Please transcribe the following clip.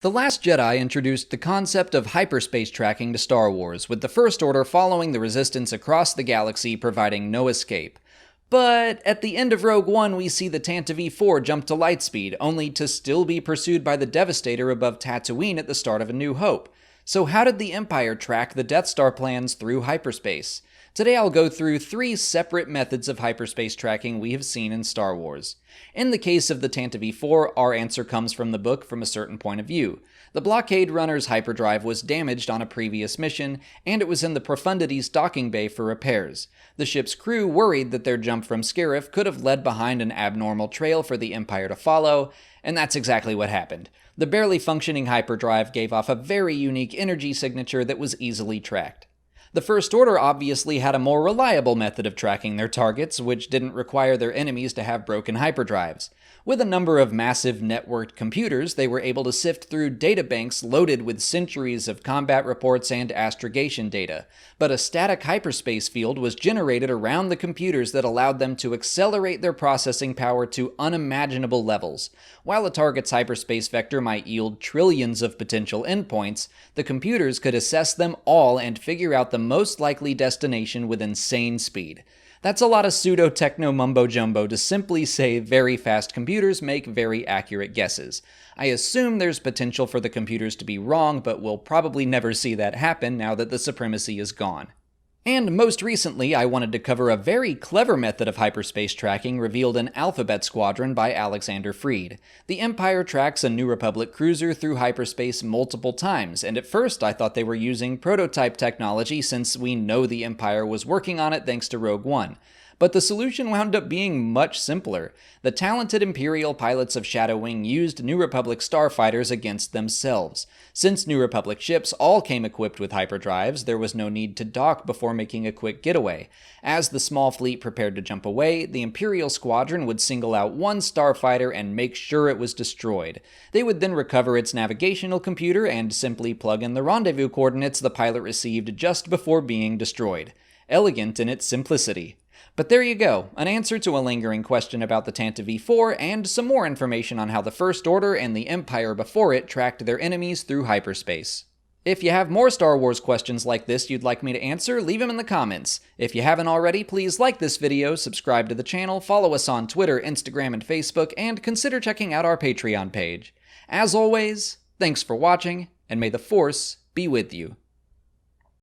The Last Jedi introduced the concept of hyperspace tracking to Star Wars, with the First Order following the Resistance across the galaxy, providing no escape. But at the end of Rogue One, we see the Tantive IV jump to lightspeed, only to still be pursued by the Devastator above Tatooine at the start of A New Hope. So how did the Empire track the Death Star plans through hyperspace? Today I'll go through 3 separate methods of hyperspace tracking we have seen in Star Wars. In the case of the Tantive IV, our answer comes from the book from a certain point of view. The blockade runner's hyperdrive was damaged on a previous mission, and it was in the Profundity's docking bay for repairs. The ship's crew worried that their jump from Scarif could have led behind an abnormal trail for the Empire to follow, and that's exactly what happened. The barely functioning hyperdrive gave off a very unique energy signature that was easily tracked. The First Order obviously had a more reliable method of tracking their targets, which didn't require their enemies to have broken hyperdrives. With a number of massive networked computers, they were able to sift through databanks loaded with centuries of combat reports and astrogation data, but a static hyperspace field was generated around the computers that allowed them to accelerate their processing power to unimaginable levels. While a target's hyperspace vector might yield trillions of potential endpoints, the computers could assess them all and figure out the most likely destination with insane speed. That's a lot of pseudo-techno mumbo-jumbo to simply say very fast computers make very accurate guesses. I assume there's potential for the computers to be wrong, but we'll probably never see that happen now that the supremacy is gone. And most recently, I wanted to cover a very clever method of hyperspace tracking revealed in Alphabet Squadron by Alexander Freed. The Empire tracks a New Republic cruiser through hyperspace multiple times, and at first I thought they were using prototype technology since we know the Empire was working on it thanks to Rogue One. But the solution wound up being much simpler. The talented Imperial pilots of Shadow Wing used New Republic starfighters against themselves. Since New Republic ships all came equipped with hyperdrives, there was no need to dock before making a quick getaway. As the small fleet prepared to jump away, the Imperial squadron would single out one starfighter and make sure it was destroyed. They would then recover its navigational computer and simply plug in the rendezvous coordinates the pilot received just before being destroyed. Elegant in its simplicity. But there you go, an answer to a lingering question about the Tantive IV, and some more information on how the First Order and the Empire before it tracked their enemies through hyperspace. If you have more Star Wars questions like this you'd like me to answer, leave them in the comments. If you haven't already, please like this video, subscribe to the channel, follow us on Twitter, Instagram, and Facebook, and consider checking out our Patreon page. As always, thanks for watching, and may the Force be with you.